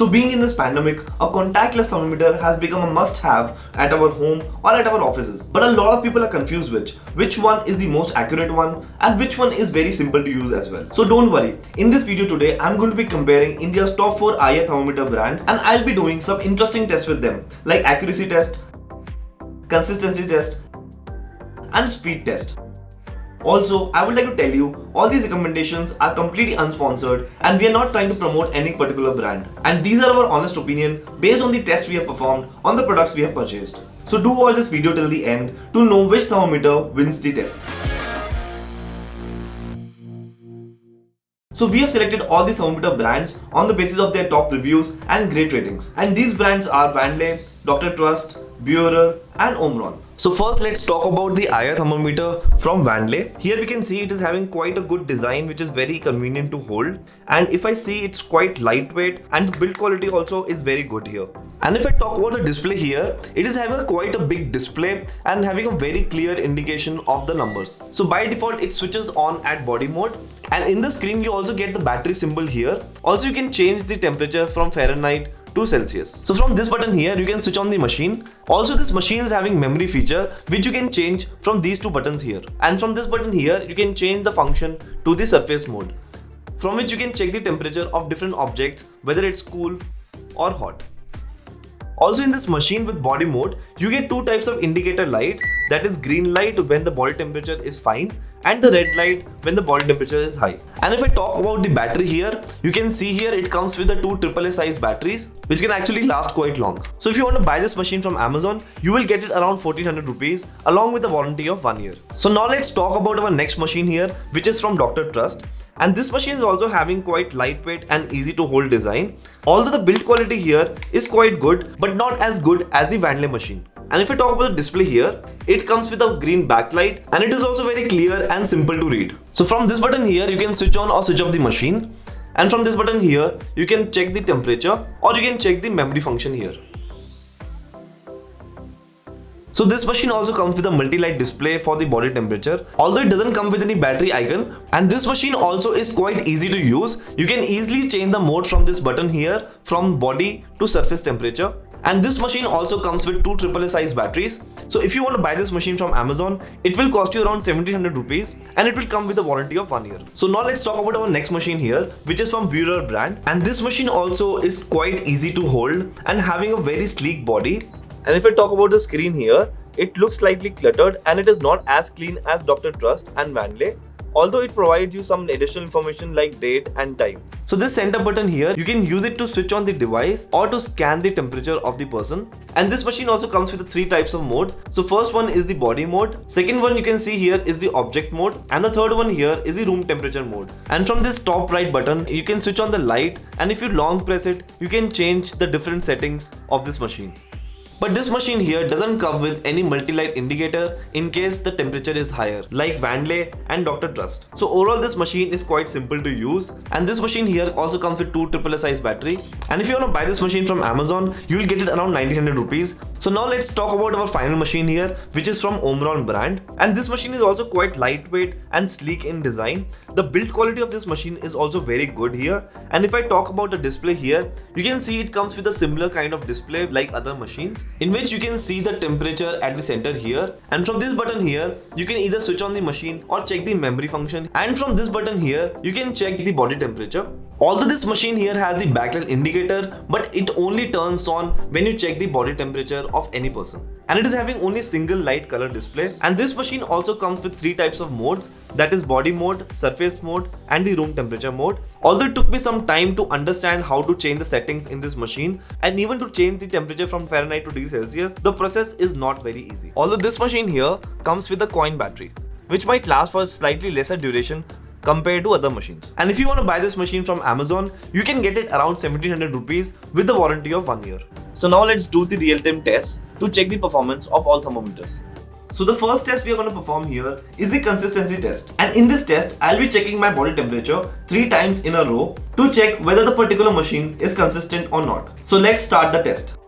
So being in this pandemic, a contactless thermometer has become a must-have at our home or at our offices. But a lot of people are confused which one is the most accurate one and which one is very simple to use as well. So don't worry, in this video today, I'm going to be comparing India's top 4 IR thermometer brands and I'll be doing some interesting tests with them like accuracy test, consistency test and speed test. Also, I would like to tell you, all these recommendations are completely unsponsored and we are not trying to promote any particular brand. And these are our honest opinion based on the tests we have performed on the products we have purchased. So do watch this video till the end to know which thermometer wins the test. So we have selected all the thermometer brands on the basis of their top reviews and great ratings. And these brands are Vandley, Dr. Trust, Buerer and Omron. So first let's talk about the IR thermometer from Vandley. Here we can see it is having quite a good design which is very convenient to hold, and if I see it's quite lightweight and the build quality also is very good here. And if I talk about the display here, it is having quite a big display and having a very clear indication of the numbers. So by default it switches on at body mode, and in the screen you also get the battery symbol here. Also you can change the temperature from Fahrenheit to Celsius. So from this button here you can switch on the machine. Also this machine is having memory feature which you can change from these two buttons here, and from this button here you can change the function to the surface mode, from which you can check the temperature of different objects whether it's cool or hot. Also in this machine with body mode, you get two types of indicator lights, that is green light when the body temperature is fine and the red light when the body temperature is high. And if I talk about the battery here, you can see here it comes with the two AAA size batteries which can actually last quite long. So if you want to buy this machine from Amazon, you will get it around 1400 rupees along with a warranty of 1 year. So now let's talk about our next machine here, which is from Dr. Trust. And this machine is also having quite lightweight and easy to hold design. Although the build quality here is quite good, but not as good as the Vandley machine. And if I talk about the display here, it comes with a green backlight and it is also very clear and simple to read. So from this button here, you can switch on or switch off the machine. And from this button here, you can check the temperature or you can check the memory function here. So this machine also comes with a multi-light display for the body temperature, although it doesn't come with any battery icon. And this machine also is quite easy to use. You can easily change the mode from this button here, from body to surface temperature. And this machine also comes with two AAA size batteries. So if you want to buy this machine from Amazon, it will cost you around 1700 rupees and it will come with a warranty of 1 year. So now let's talk about our next machine here, which is from Buerer brand. And this machine also is quite easy to hold and having a very sleek body. And if I talk about the screen here, it looks slightly cluttered and it is not as clean as Dr. Trust and Vandley, although it provides you some additional information like date and time. So this center button here, you can use it to switch on the device or to scan the temperature of the person. And this machine also comes with three types of modes. So first one is the body mode, second one you can see here is the object mode, and the third one here is the room temperature mode. And from this top right button, you can switch on the light, and if you long press it, you can change the different settings of this machine. But this machine here doesn't come with any multi-light indicator in case the temperature is higher, like Vandley and Dr. Trust. So overall this machine is quite simple to use, and this machine here also comes with two AAA size battery. And if you want to buy this machine from Amazon, you will get it around 1900 rupees. So now let's talk about our final machine here, which is from Omron brand. And this machine is also quite lightweight and sleek in design. The build quality of this machine is also very good here. And if I talk about the display here, you can see it comes with a similar kind of display like other machines, in which you can see the temperature at the center here. And from this button here, you can either switch on the machine or check the memory function. And from this button here, you can check the body temperature. Although this machine here has the backlight indicator, but it only turns on when you check the body temperature of any person. And it is having only single light color display. And this machine also comes with three types of modes, that is body mode, surface mode and the room temperature mode. Although it took me some time to understand how to change the settings in this machine and even to change the temperature from Fahrenheit to degree Celsius, the process is not very easy. Although this machine here comes with a coin battery, which might last for a slightly lesser duration compared to other machines. And if you want to buy this machine from Amazon, you can get it around 1700 rupees with the warranty of 1 year. So now let's do the real-time tests to check the performance of all thermometers. So the first test we are going to perform here is the consistency test. And in this test, I'll be checking my body temperature 3 times in a row to check whether the particular machine is consistent or not. So let's start the test.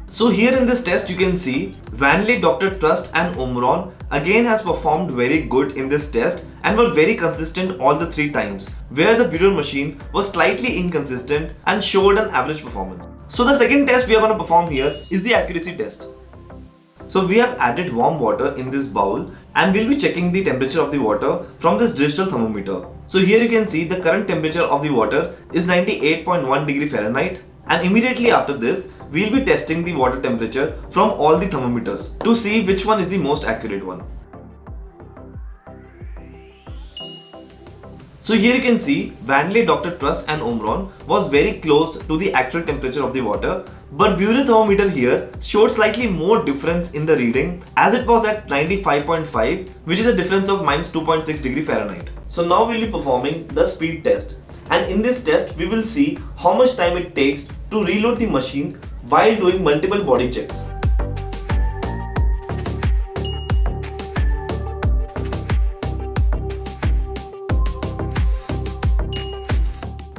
So here in this test you can see Vanley, Dr. Trust and Omron again has performed very good in this test and were very consistent all the 3 times, where the Bureau machine was slightly inconsistent and showed an average performance. So the second test we are going to perform here is the accuracy test. So we have added warm water in this bowl and we'll be checking the temperature of the water from this digital thermometer. So here you can see the current temperature of the water is 98.1 degree Fahrenheit, and immediately after this we'll be testing the water temperature from all the thermometers to see which one is the most accurate one. So here you can see Vanley, Dr. Trust and Omron was very close to the actual temperature of the water, but Bureau thermometer here showed slightly more difference in the reading as it was at 95.5, which is a difference of minus 2.6 degree Fahrenheit. So now we'll be performing the speed test, and in this test we will see how much time it takes to reload the machine while doing multiple body checks.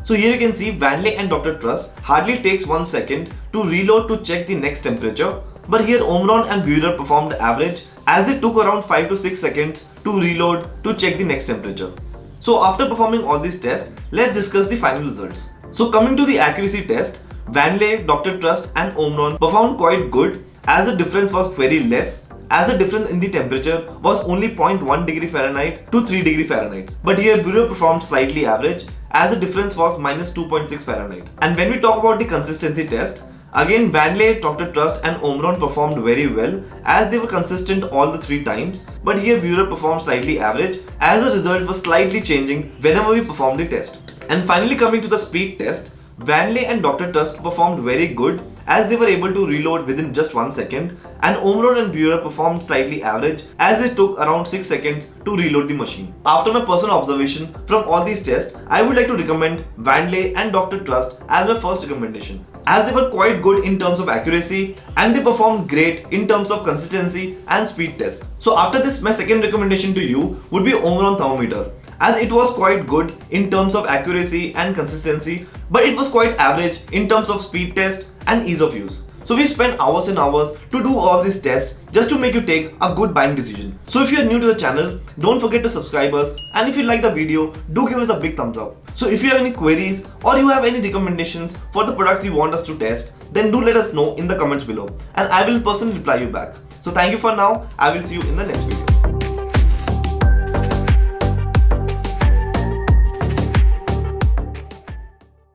So here you can see Vanley and Dr. Trust hardly takes 1 second to reload to check the next temperature, but here Omron and Bureau performed average as they took around 5 to 6 seconds to reload to check the next temperature. So after performing all these tests, let's discuss the final results. So coming to the accuracy test, Vanley, Dr. Trust and Omron performed quite good as the difference was very less, as the difference in the temperature was only 0.1 degree Fahrenheit to 3 degree Fahrenheit. But here Bureau performed slightly average as the difference was minus 2.6 Fahrenheit. And when we talk about the consistency test, again Vanley, Dr. Trust and Omron performed very well as they were consistent all the 3 times, but here Bureau performed slightly average as the result was slightly changing whenever we performed the test. And finally coming to the speed test, Vanley and Dr. Trust performed very good as they were able to reload within just 1 second, and Omron and Bureau performed slightly average as it took around 6 seconds to reload the machine. After my personal observation from all these tests, I would like to recommend Vanley and Dr. Trust as my first recommendation, as they were quite good in terms of accuracy and they performed great in terms of consistency and speed test. So after this, my second recommendation to you would be Omron thermometer, as it was quite good in terms of accuracy and consistency, but it was quite average in terms of speed test and ease of use. So we spent hours and hours to do all these tests just to make you take a good buying decision. So if you are new to the channel, don't forget to subscribe us, and if you liked the video, do give us a big thumbs up. So if you have any queries or you have any recommendations for the products you want us to test, then do let us know in the comments below and I will personally reply you back. So thank you for now. I will see you in the next video.